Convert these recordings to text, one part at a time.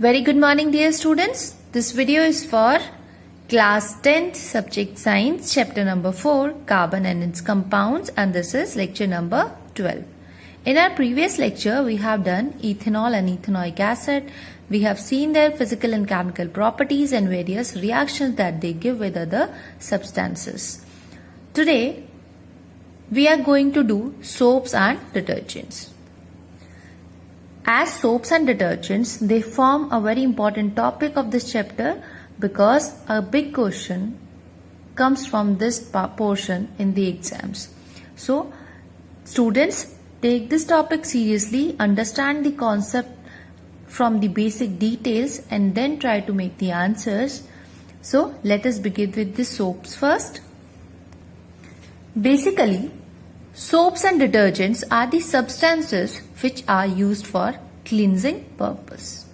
Very good morning, dear students. This video is for class 10th subject science chapter number 4 carbon and its compounds, and this is lecture number 12. In our previous lecture we have done ethanol and ethanoic acid. We have seen their physical and chemical properties and various reactions that they give with other substances. Today we are going to do soaps and detergents. As soaps and detergents, they form a very important topic of this chapter because a big question comes from this portion in the exams. So, students, take this topic seriously, understand the concept from the basic details and then try to make the answers. So, let us begin with the soaps first. Basically, soaps and detergents are the substances which are used for cleansing purpose.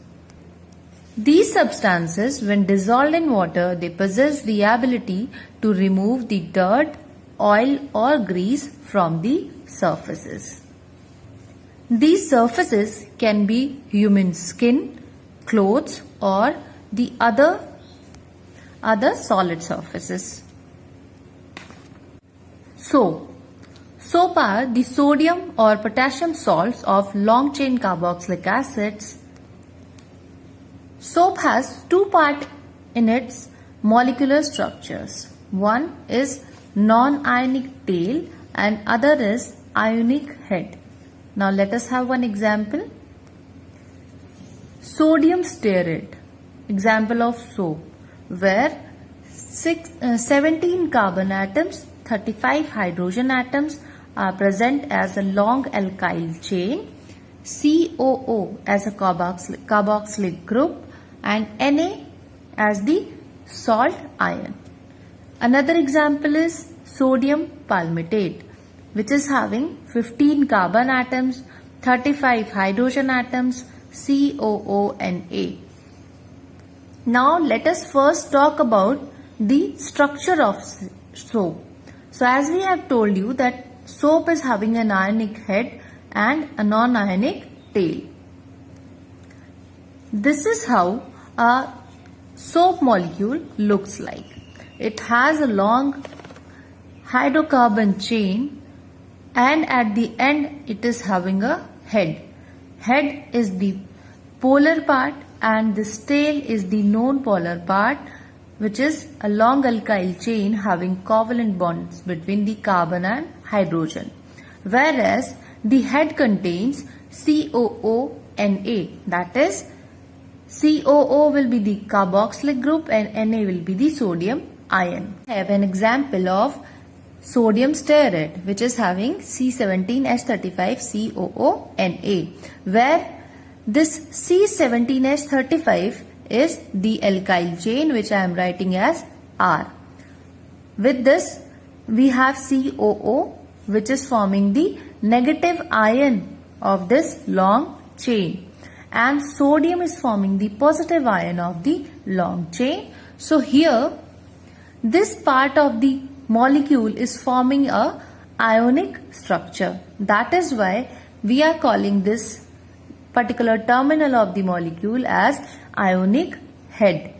These substances, when dissolved in water, they possess the ability to remove the dirt, oil or grease from the surfaces. These surfaces can be human skin, clothes or the other solid surfaces. Soap are the sodium or potassium salts of long chain carboxylic acids. Soap has two parts in its molecular structures. One is non-ionic tail and other is ionic head. Now let us have one example. Sodium stearate, example of soap, where 17 carbon atoms, 35 hydrogen atoms are present as a long alkyl chain, COO as a carboxylic group and Na as the salt ion. Another example is sodium palmitate, which is having 15 carbon atoms, 35 hydrogen atoms, COO and A. Now let us first talk about the structure of soap. So as we have told you that soap is having an ionic head and a non-ionic tail. This is how a soap molecule looks like. It has a long hydrocarbon chain and at the end it is having a head. Head is the polar part and this tail is the non-polar part, which is a long alkyl chain having covalent bonds between the carbon and hydrogen, whereas the head contains COO and A, that is COO will be the carboxylic group and Na will be the sodium ion. I have an example of sodium stearate, which is having C17H35COO and A, where this C17H35 is the alkyl chain, which I am writing as R. With this we have COO, which is forming the negative ion of this long chain, and sodium is forming the positive ion of the long chain. So here this part of the molecule is forming a ionic structure. That is why we are calling this particular terminal of the molecule as ionic head.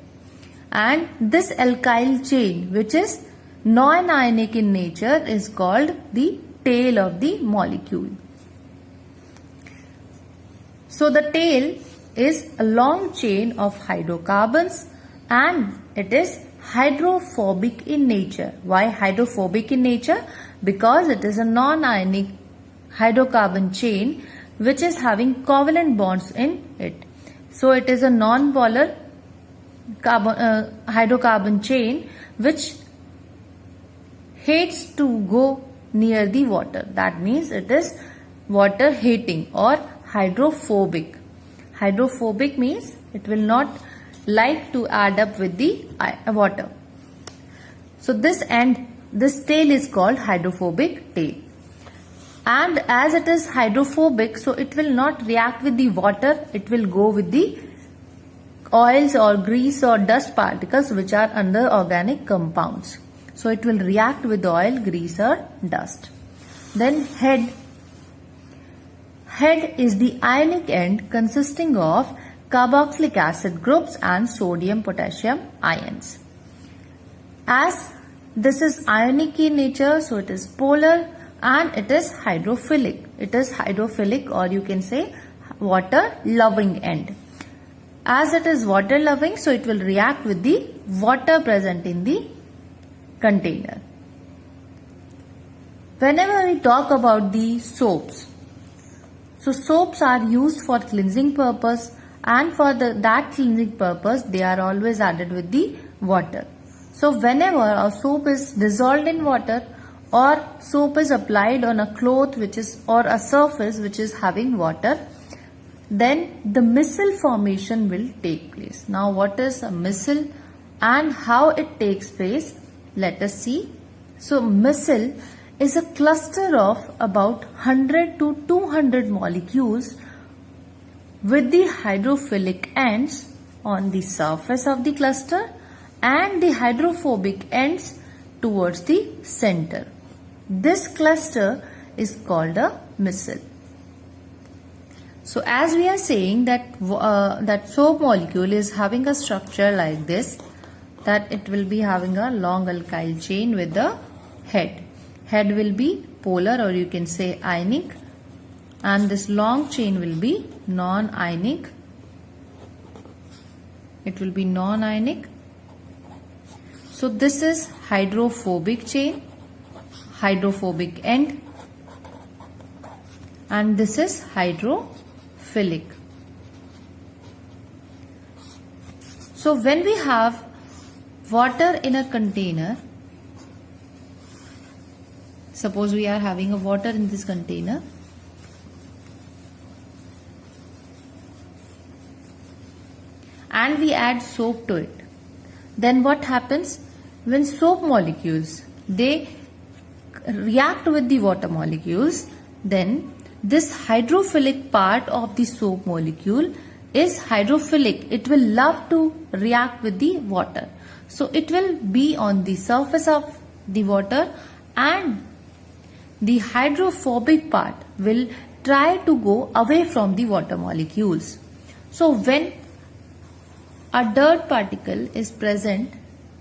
And this alkyl chain, which is non-ionic in nature, is called the tail of the molecule. So the tail is a long chain of hydrocarbons and it is hydrophobic in nature. Why hydrophobic in nature? Because it is a non-ionic hydrocarbon chain which is having covalent bonds in it. So it is a non-polar hydrocarbon chain which hates to go near the water. That means it is water hating or hydrophobic. Hydrophobic means it will not like to add up with the water. So this tail is called hydrophobic tail. And as it is hydrophobic, so it will not react with the water, it will go with the oils or grease or dust particles which are under organic compounds. So it will react with oil, grease or dust. Then head. Head is the ionic end consisting of carboxylic acid groups and sodium potassium ions. As this is ionic in nature, so it is polar and it is hydrophilic. It is hydrophilic, or you can say water loving end. As it is water loving, so it will react with the water present in the container. Whenever we talk about the soaps, so soaps are used for cleansing purpose, and for that cleansing purpose they are always added with the water. So whenever a soap is dissolved in water or soap is applied on a cloth or a surface which is having water, then the micelle formation will take place. Now what is a micelle and how it takes place? Let us see. So micelle is a cluster of about 100 to 200 molecules with the hydrophilic ends on the surface of the cluster and the hydrophobic ends towards the center. This cluster is called a micelle. So as we are saying that that soap molecule is having a structure like this, that it will be having a long alkyl chain with the head. Head will be polar, or you can say ionic, and this long chain will be non-ionic. It will be non-ionic. So this is hydrophobic chain, hydrophobic end, and this is hydrophilic. So when we have water in a container, suppose we are having a water in this container, and we add soap to it, then what happens? When soap molecules, they react with the water molecules, then this hydrophilic part of the soap molecule is hydrophilic. It will love to react with the water. So it will be on the surface of the water, and the hydrophobic part will try to go away from the water molecules. So when a dirt particle is present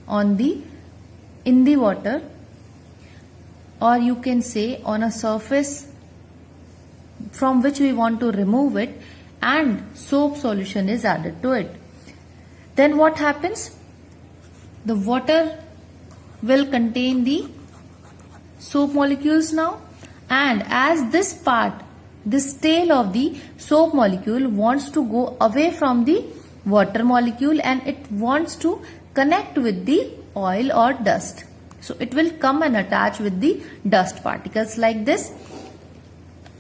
in the water, or you can say on a surface from which we want to remove it, and soap solution is added to it, then what happens? The water will contain the soap molecules now, and as this tail of the soap molecule wants to go away from the water molecule, and it wants to connect with the oil or dust. So it will come and attach with the dust particles like this.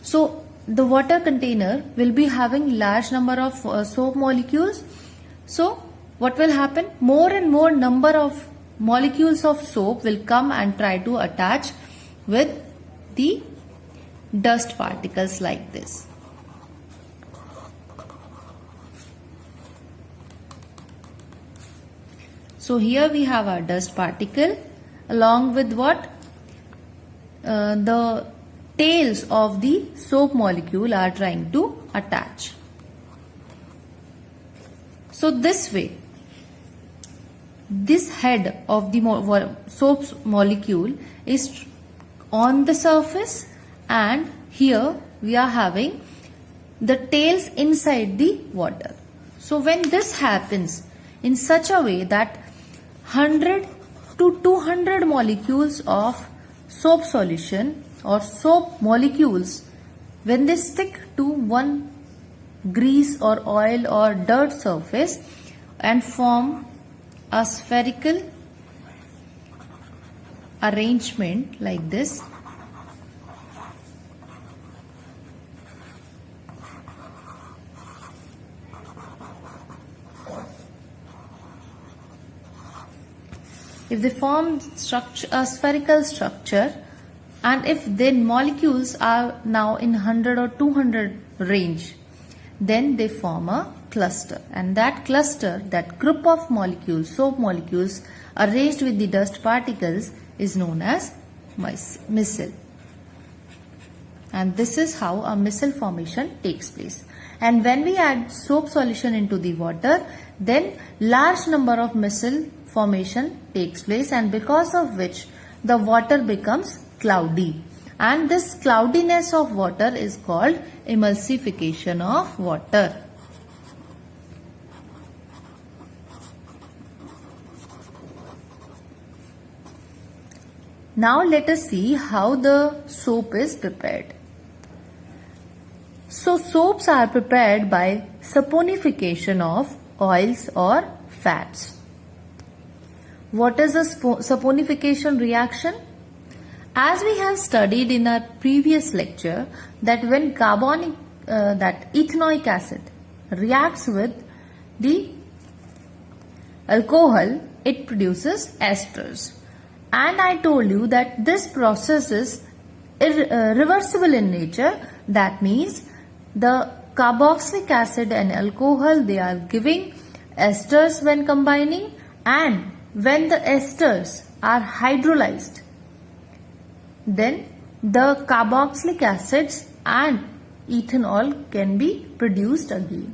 So the water container will be having large number of soap molecules. So what will happen? More and more number of molecules of soap will come and try to attach with the dust particles like this. So here we have our dust particle along with what? The tails of the soap molecule are trying to attach. So this way, this head of the soap's molecule is on the surface, and here we are having the tails inside the water. So when this happens in such a way that 100 to 200 molecules of soap solution or soap molecules, when they stick to one grease or oil or dirt surface and form a spherical arrangement like this, if they form a spherical structure, and if then molecules are now in 100 or 200 range, then they form a cluster, and that cluster, that group of molecules, soap molecules arranged with the dust particles, is known as micelle. And this is how a micelle formation takes place. And when we add soap solution into the water, then large number of micelle formation takes place, and because of which the water becomes cloudy. And this cloudiness of water is called emulsification of water. Now let us see how the soap is prepared. So soaps are prepared by saponification of oils or fats. What is a saponification reaction? As we have studied in our previous lecture, that when ethanoic acid reacts with the alcohol, it produces esters. And I told you that this process is irreversible in nature. That means the carboxylic acid and alcohol, they are giving esters when combining, and when the esters are hydrolyzed, then the carboxylic acids and ethanol can be produced again.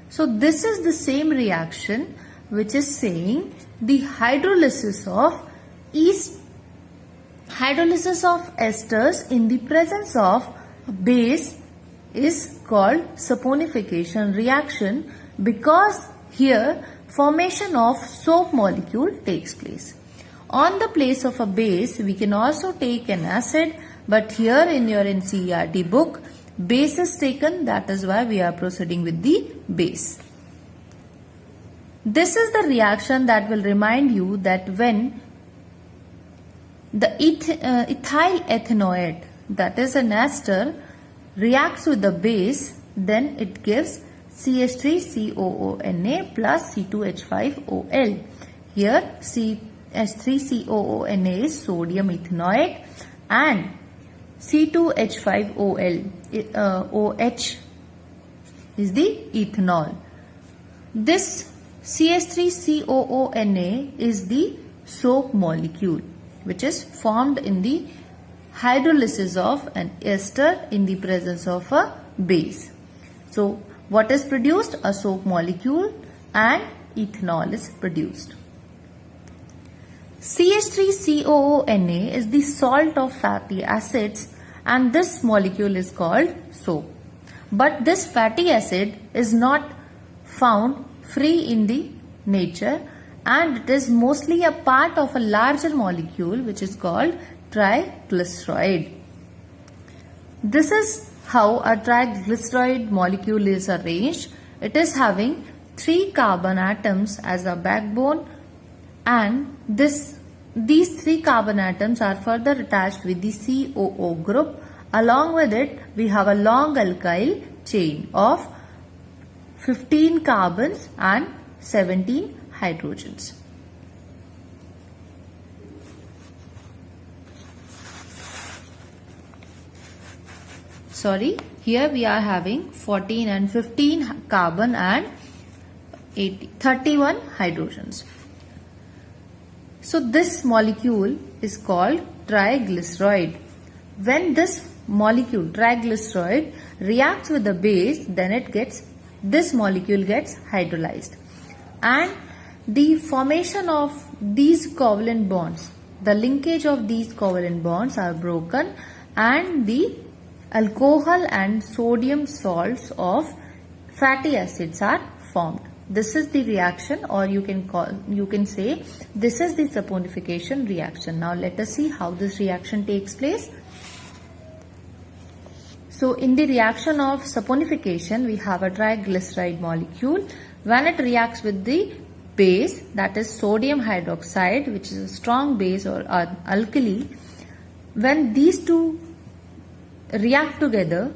So this is the same reaction which is saying the hydrolysis of esters in the presence of base is called saponification reaction, because here formation of soap molecule takes place. On the place of a base, we can also take an acid, but here in your NCERT book, base is taken, that is why we are proceeding with the base. This is the reaction that will remind you that when the ethyl ethanoate, that is an ester, reacts with the base, then it gives CH3COONA plus C2H5OL. Here CH3COONA is sodium ethanoate and C2H5OL OH is the ethanol. This CH3COONA is the soap molecule which is formed in the hydrolysis of an ester in the presence of a base. So what is produced? A soap molecule and ethanol is produced. CH3COONA is the salt of fatty acids, and this molecule is called soap. But this fatty acid is not found free in the nature, and it is mostly a part of a larger molecule which is called triglyceride. This is how a triglyceride molecule is arranged. It is having 3 carbon atoms as a backbone, and these 3 carbon atoms are further attached with the COO group. Along with it, we have a long alkyl chain of 15 carbons and 17 hydrogens. Sorry, here we are having 14 and 15 carbon and 31 hydrogens. So this molecule is called triglyceride. When this molecule triglyceride reacts with the base, then this molecule gets hydrolyzed, and the formation of these covalent bonds, the linkage of these covalent bonds are broken, and the alcohol and sodium salts of fatty acids are formed. This is the reaction, or you can say this is the saponification reaction. Now let us see how this reaction takes place. So in the reaction of saponification, we have a triglyceride molecule. When it reacts with the base, that is sodium hydroxide, which is a strong base or alkali, when these two react together,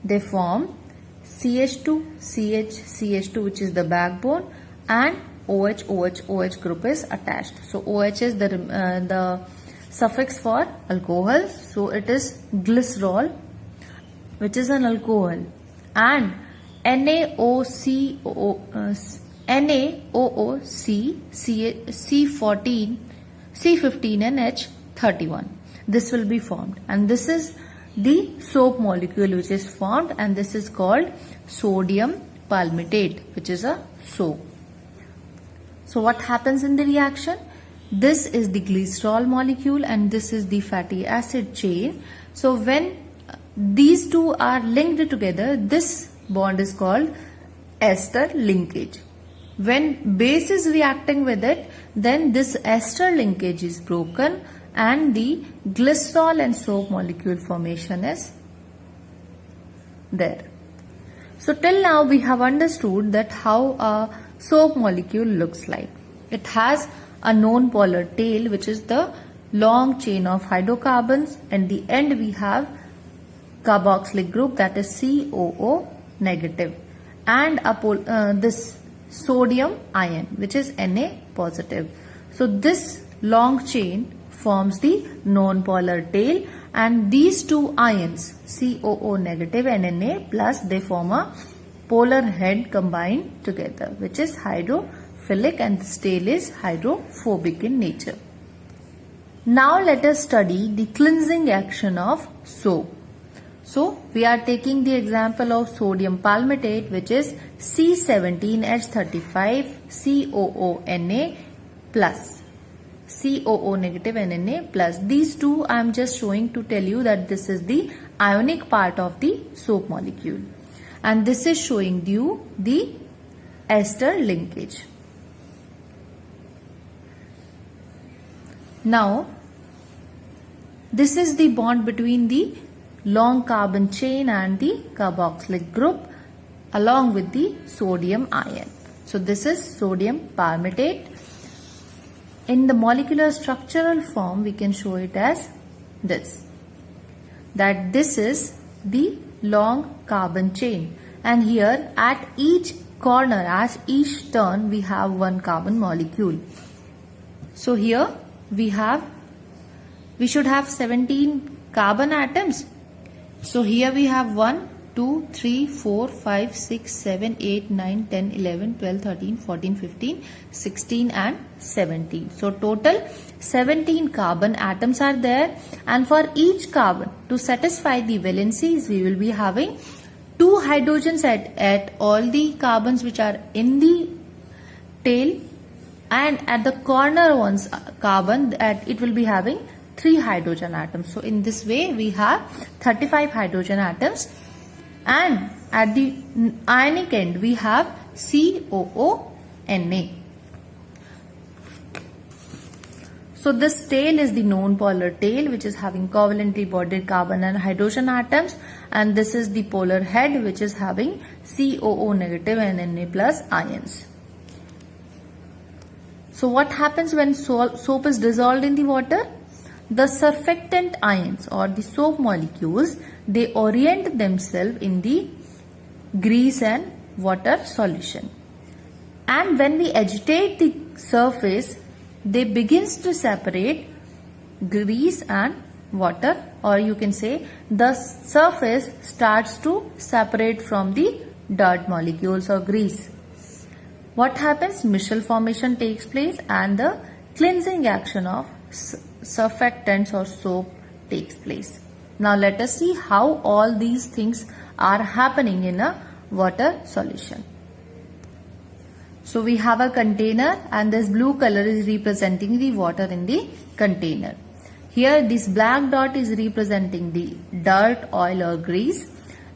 they form CH2, CH2, which is the backbone, and OH group is attached. So OH is the suffix for alcohol. So it is glycerol, which is an alcohol, and NaOC, C15 and H31. This will be formed, and this is the soap molecule which is formed, and this is called sodium palmitate, which is a soap. So what happens in the reaction? This is the glycerol molecule and this is the fatty acid chain. So when these two are linked together, this bond is called ester linkage. When base is reacting with it, then this ester linkage is broken and the glycerol and soap molecule formation is there. So till now we have understood that how a soap molecule looks like. It has a non-polar tail, which is the long chain of hydrocarbons, and the end we have carboxylic group, that is COO negative, and this sodium ion, which is Na positive. So this long chain forms the non-polar tail, and these two ions COO negative and Na plus, they form a polar head combined together, which is hydrophilic, and this tail is hydrophobic in nature. Now let us study the cleansing action of soap. So we are taking the example of sodium palmitate, which is C17H35COO Na plus, COO negative and Na plus. These two I am just showing to tell you that this is the ionic part of the soap molecule, and this is showing you the ester linkage. Now this is the bond between the long carbon chain and the carboxylic group along with the sodium ion. So this is sodium palmitate. In the molecular structural form, we can show it as this, that this is the long carbon chain, and here at each corner, at each turn, we have one carbon molecule. So here we should have 17 carbon atoms. So here we have 1, 2, 3, 4, 5, 6, 7, 8, 9, 10, 11, 12, 13, 14, 15, 16 and 17. So total 17 carbon atoms are there, and for each carbon, to satisfy the valencies, we will be having 2 hydrogens at all the carbons which are in the tail, and at the corner one's carbon, it will be having 3 hydrogen atoms. So in this way we have 35 hydrogen atoms, and at the ionic end we have COO-Na. So this tail is the non-polar tail, which is having covalently bonded carbon and hydrogen atoms, and this is the polar head, which is having COO negative and Na plus ions. So what happens when soap is dissolved in the water? The surfactant ions or the soap molecules, they orient themselves in the grease and water solution, and when we agitate the surface, they begins to separate grease and water, or you can say the surface starts to separate from the dirt molecules or grease. What happens? Micelle formation takes place and the cleansing action of surfactants or soap takes place. Now let us see how all these things are happening in a water solution. So we have a container, and this blue color is representing the water in the container. Here this black dot is representing the dirt, oil or grease,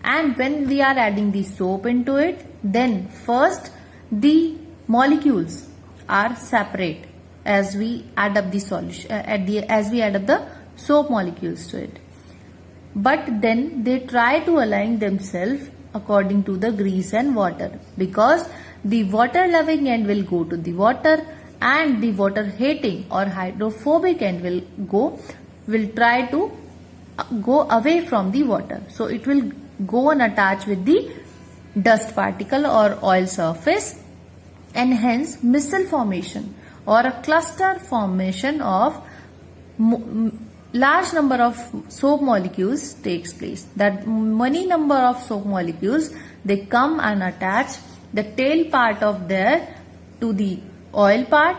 and when we are adding the soap into it, then first the molecules are separate as we add up the solution, as we add up the soap molecules to it. But then they try to align themselves according to the grease and water, because the water loving end will go to the water and the water hating or hydrophobic end will try to go away from the water. So it will go and attach with the dust particle or oil surface, and hence micelle formation or a cluster formation of large number of soap molecules takes place. That many number of soap molecules, they come and attach the tail part of there to the oil part,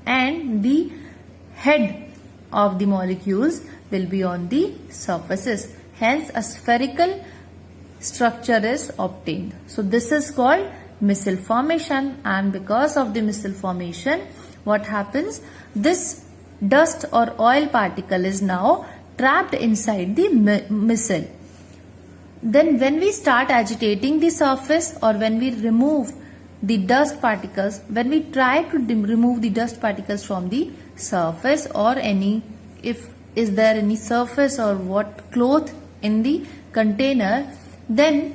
and the head of the molecules will be on the surfaces. Hence, a spherical structure is obtained. So this is called micelle formation, and because of the micelle formation, what happens? This dust or oil particle is now trapped inside the micelle. Then when we start agitating the surface, or when we remove the dust particles, when we try to remove the dust particles from the surface, or if is there any surface or what cloth in the container, then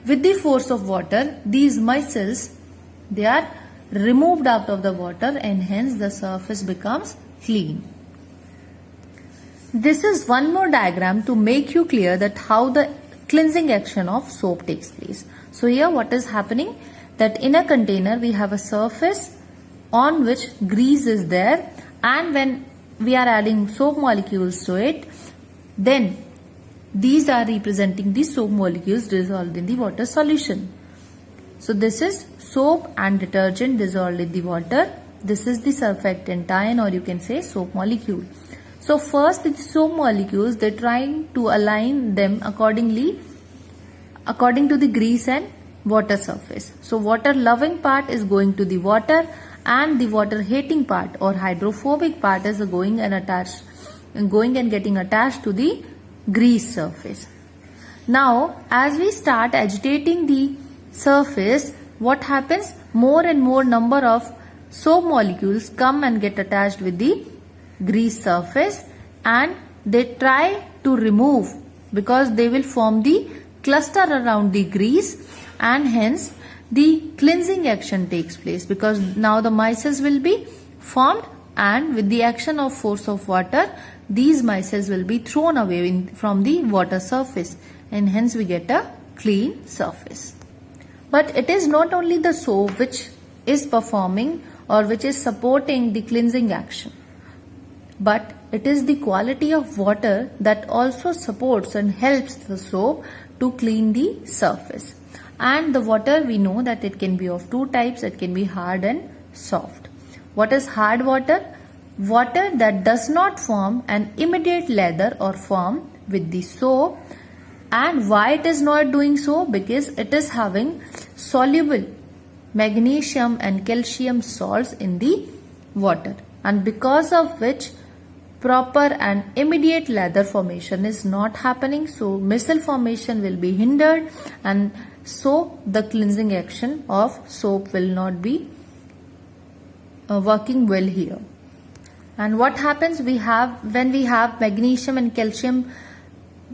with the force of water, these micelles, they are removed out of the water, and hence the surface becomes clean. This is one more diagram to make you clear that how the cleansing action of soap takes place. So here what is happening, that in a container we have a surface on which grease is there, and when we are adding soap molecules to it, then these are representing the soap molecules dissolved in the water solution. So this is soap and detergent dissolved in the water. This is the surfactant ion, or you can say soap molecule. So first the soap molecules, they're trying to align them according to the grease and water surface. So water loving part is going to the water, and the water hating part or hydrophobic part is going and getting attached to the grease surface. Now as we start agitating the surface, what happens? More and more number of soap molecules come and get attached with the grease surface, and they try to remove, because they will form the cluster around the grease, and hence the cleansing action takes place, because now the micelles will be formed, and with the action of force of water, these micelles will be thrown away from the water surface, and hence we get a clean surface. But it is not only the soap which is performing or which is supporting the cleansing action, but it is the quality of water that also supports and helps the soap to clean the surface. And the water, we know that it can be of two types. It can be hard and soft. What is hard water? Water that does not form an immediate lather or foam with the soap. And why it is not doing so? Because it is having soluble magnesium and calcium salts in the water, and because of which proper and immediate lather formation is not happening. So micelle formation will be hindered, and so the cleansing action of soap will not be working well here. And what happens when we have magnesium and calcium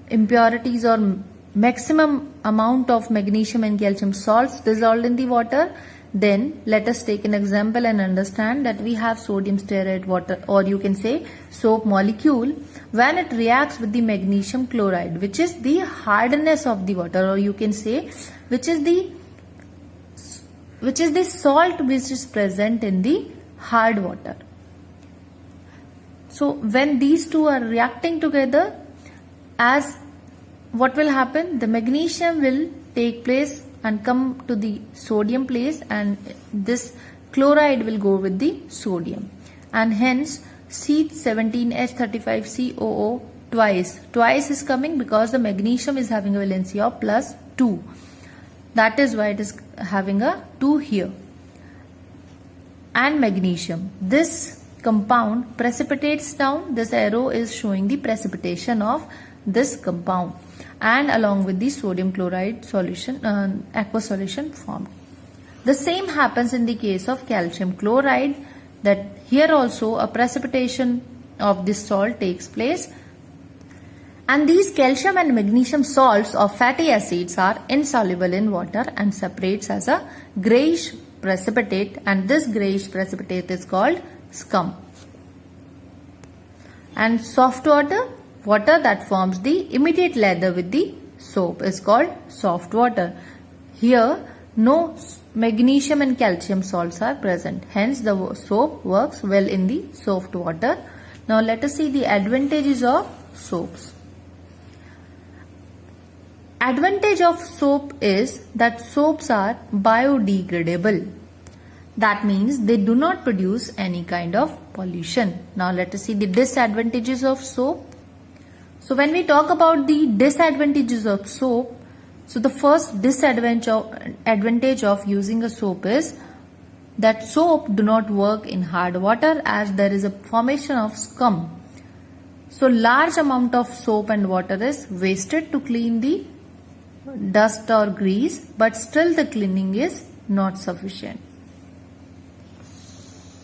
impurities, or maximum amount of magnesium and calcium salts dissolved in the water? Then let us take an example and understand that we have sodium stearate water, or you can say soap molecule. When it reacts with the magnesium chloride, which is the hardness of the water, or you can say which is the salt which is present in the hard water. So when these two are reacting together, as what will happen? The magnesium will take place and come to the sodium place, and this chloride will go with the sodium, and hence C17H35COO twice is coming, because the magnesium is having a valency of +2. That is why it is having a 2 here. And magnesium, this compound precipitates down. This arrow is showing the precipitation of this compound, and along with the sodium chloride solution, aqueous solution formed. The same happens in the case of calcium chloride, that here also a precipitation of this salt takes place, and these calcium and magnesium salts of fatty acids are insoluble in water and separates as a grayish precipitate, and this grayish precipitate is called scum. And soft water that forms the immediate lather with the soap is called soft water. Here no magnesium and calcium salts are present, hence the soap works well in the soft water. Now let us see the advantages of soaps. Advantage of soap is that soaps are biodegradable. That means they do not produce any kind of pollution. Now let us see the disadvantages of soap. So when we talk about the disadvantages of soap, so the first disadvantage of using a soap is that soap do not work in hard water as there is a formation of scum. So large amount of soap and water is wasted to clean the dust or grease, but still the cleaning is not sufficient.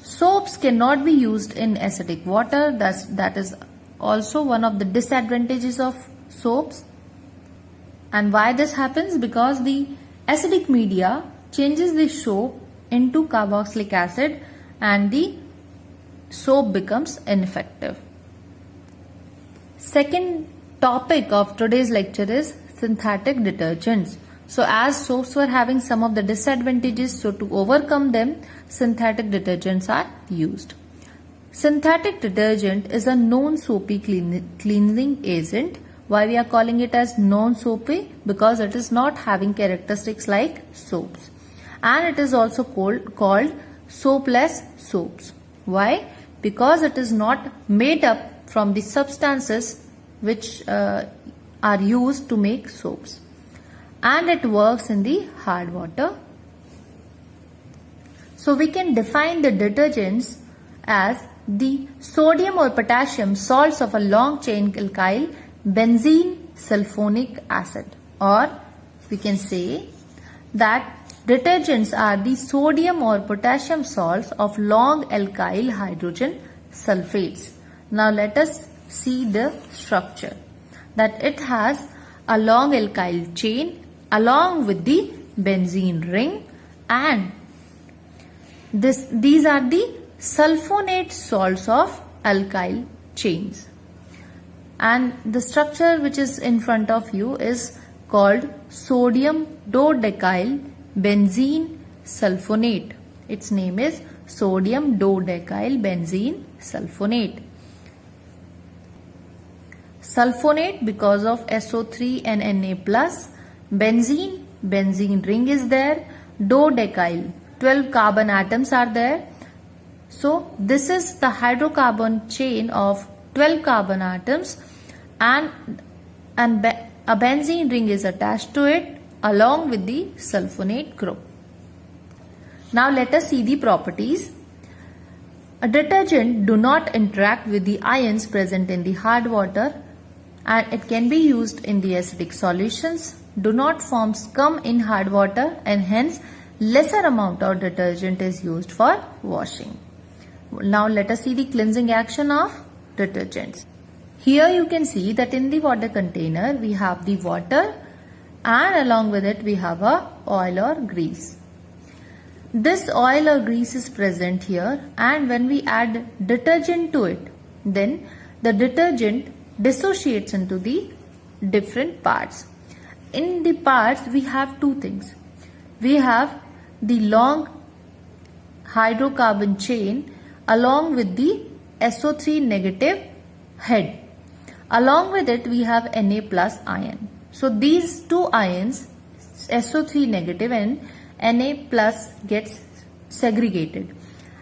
Soaps cannot be used in acidic water. That is also one of the disadvantages of soaps. And why this happens? Because the acidic media changes the soap into carboxylic acid and the soap becomes ineffective. Second topic of today's lecture is synthetic detergents. So as soaps were having some of the disadvantages, so to overcome them, synthetic detergents are used. Synthetic detergent is a non-soapy cleansing agent. Why we are calling it as non-soapy? Because it is not having characteristics like soaps. And it is also called soapless soaps. Why? Because it is not made up from the substances which are used to make soaps. And it works in the hard water. So we can define the detergents as the sodium or potassium salts of a long chain alkyl benzene sulfonic acid, or we can say that detergents are the sodium or potassium salts of long alkyl hydrogen sulfates. Now let us see the structure, that it has a long alkyl chain along with the benzene ring, and these are the sulfonate salts of alkyl chains. And the structure which is in front of you is called sodium dodecyl benzene sulfonate. Its name is sodium dodecyl benzene sulfonate. Sulfonate because of SO3 and Na+. Benzene ring is there. Dodecyl, 12 carbon atoms are there. So this is the hydrocarbon chain of 12 carbon atoms, and a benzene ring is attached to it along with the sulfonate group. Now let us see the properties. A detergent do not interact with the ions present in the hard water, and it can be used in the acidic solutions, do not form scum in hard water, and hence lesser amount of detergent is used for washing. Now let us see the cleansing action of detergents. Here you can see that in the water container we have the water, and along with it we have a oil or grease. This oil or grease is present here, and when we add detergent to it, then the detergent dissociates into the different parts. In the parts we have two things. We have the long hydrocarbon chain along with the SO3 negative head. Along with it we have Na plus ion. So these two ions, SO3 negative and Na plus, gets segregated,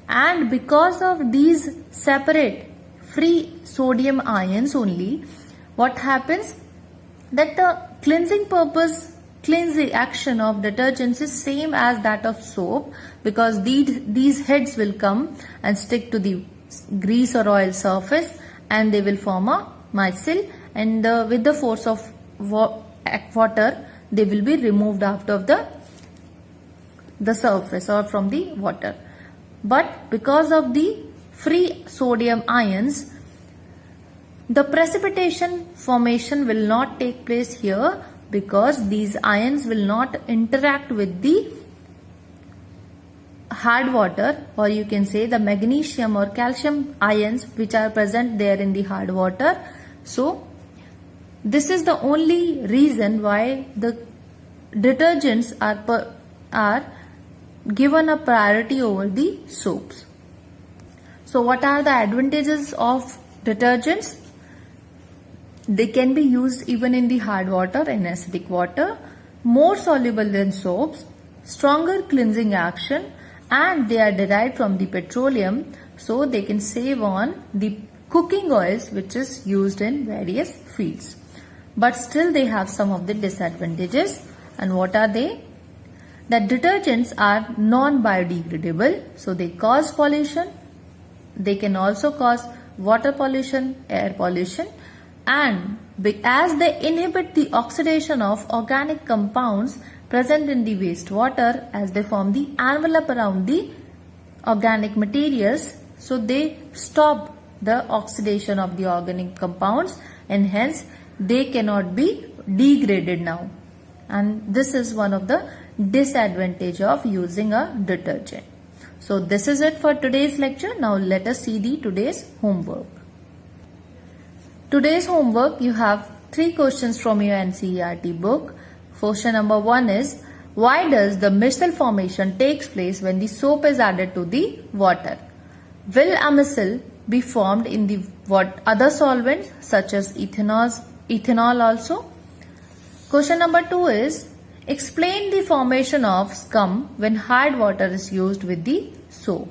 and because of these separate free sodium ions only, what happens, that the cleansing action of detergents is same as that of soap, because these heads will come and stick to the grease or oil surface, and they will form a micelle, and with the force of water they will be removed out of the surface or from the water. But because of the free sodium ions, the precipitation formation will not take place here, because these ions will not interact with the hard water, or you can say the magnesium or calcium ions which are present there in the hard water. So this is the only reason why the detergents are given a priority over the soaps. So what are the advantages of detergents? They can be used even in the hard water and acidic water, more soluble than soaps, stronger cleansing action, and they are derived from the petroleum, so they can save on the cooking oils which is used in various fields. But still they have some of the disadvantages. And what are they? That detergents are non-biodegradable, so they cause pollution. They can also cause water pollution, air pollution, and as they inhibit the oxidation of organic compounds present in the wastewater as they form the envelope around the organic materials, so they stop the oxidation of the organic compounds and hence they cannot be degraded now. And this is one of the disadvantage of using a detergent. So this is it for today's lecture. Now let us see the today's homework. Today's homework, you have 3 questions from your NCERT book. Question number 1 is, why does the micelle formation takes place when the soap is added to the water? Will a micelle be formed in the other solvents such as ethanol also? Question number 2 is, explain the formation of scum when hard water is used with the soap.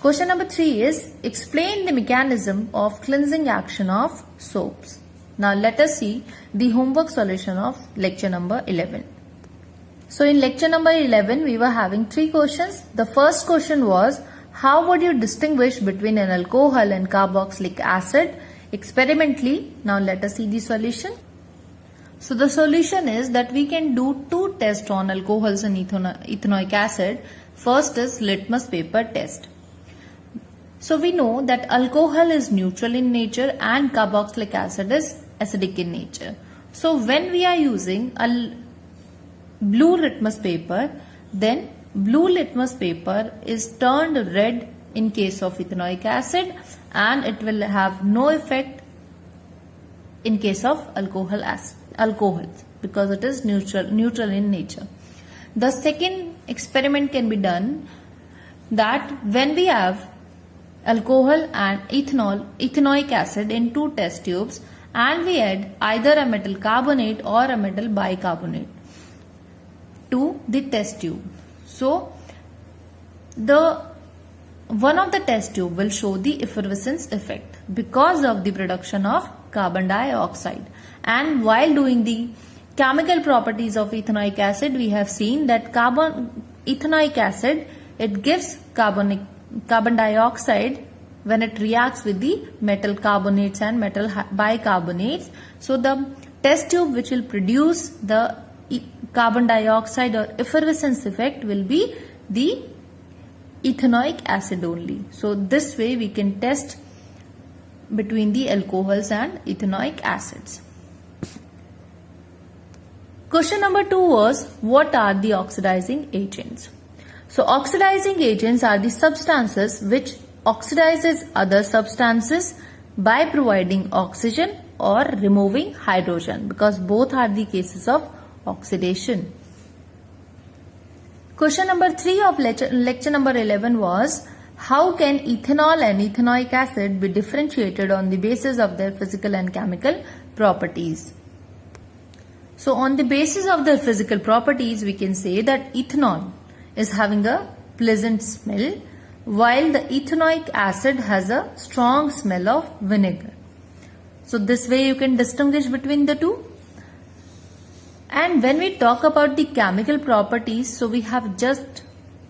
Question number 3 is, explain the mechanism of cleansing action of soaps. Now let us see the homework solution of lecture number 11. So in lecture number 11 we were having 3 questions. The first question was, how would you distinguish between an alcohol and carboxylic acid experimentally? Now let us see the solution. So the solution is that we can do 2 tests on alcohols and ethanoic acid. First is litmus paper test. So we know that alcohol is neutral in nature and carboxylic acid is acidic in nature. So when we are using a blue litmus paper, then blue litmus paper is turned red in case of ethanoic acid and it will have no effect in case of alcohols because it is neutral in nature. The second experiment can be done that when we have alcohol and ethanoic acid in 2 test tubes and we add either a metal carbonate or a metal bicarbonate to the test tube. So one of the test tube will show the effervescence effect because of the production of carbon dioxide. And while doing the chemical properties of ethanoic acid, we have seen that ethanoic acid, it gives carbon dioxide when it reacts with the metal carbonates and metal bicarbonates. So the test tube which will produce the carbon dioxide or effervescence effect will be the ethanoic acid only. So this way we can test between the alcohols and ethanoic acids. Question number 2 was, what are the oxidizing agents? So oxidizing agents are the substances which oxidizes other substances by providing oxygen or removing hydrogen, because both are the cases of oxidation. Question number 3 of lecture number 11 was, how can ethanol and ethanoic acid be differentiated on the basis of their physical and chemical properties? So on the basis of their physical properties, we can say that ethanol is having a pleasant smell, while the ethanoic acid has a strong smell of vinegar. So this way you can distinguish between the two. And when we talk about the chemical properties, so we have just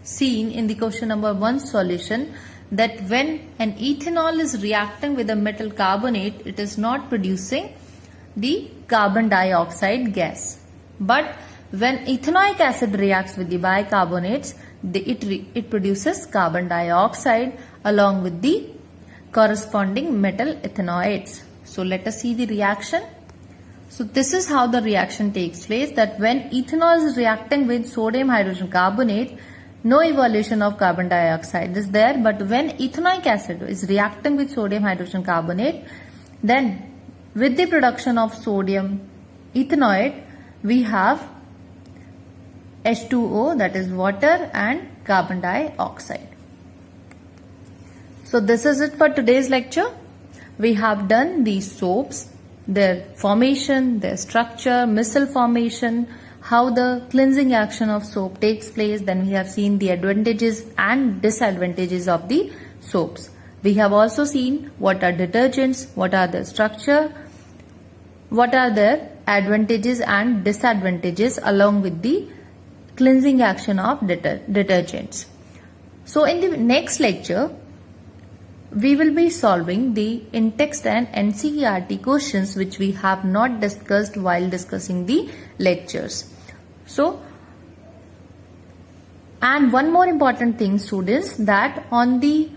seen in the question number 1 solution that when an ethanol is reacting with a metal carbonate, it is not producing the carbon dioxide gas. But when ethanoic acid reacts with the bicarbonates, it produces carbon dioxide along with the corresponding metal ethanoids. So let us see the reaction. So this is how the reaction takes place, that when ethanol is reacting with sodium hydrogen carbonate, no evolution of carbon dioxide is there, but when ethanoic acid is reacting with sodium hydrogen carbonate, then with the production of sodium ethanoid, we have H2O, that is water, and carbon dioxide. So this is it for today's lecture. We have done these soaps, their formation, their structure, micelle formation, how the cleansing action of soap takes place. Then we have seen the advantages and disadvantages of the soaps. We have also seen what are detergents, what are their structure, what are their advantages and disadvantages along with the cleansing action of detergents. So in the next lecture, we will be solving the in-text and NCERT questions which we have not discussed while discussing the lectures. So, and one more important thing, students, that on the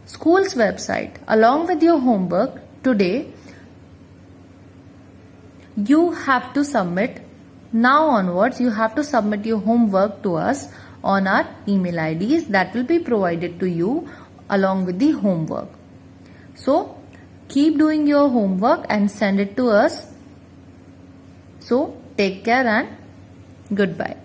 school's website, along with your homework today, you have to submit, now onwards, you have to submit your homework to us on our email IDs that will be provided to you along with the homework. So, keep doing your homework and send it to us. So, take care and goodbye.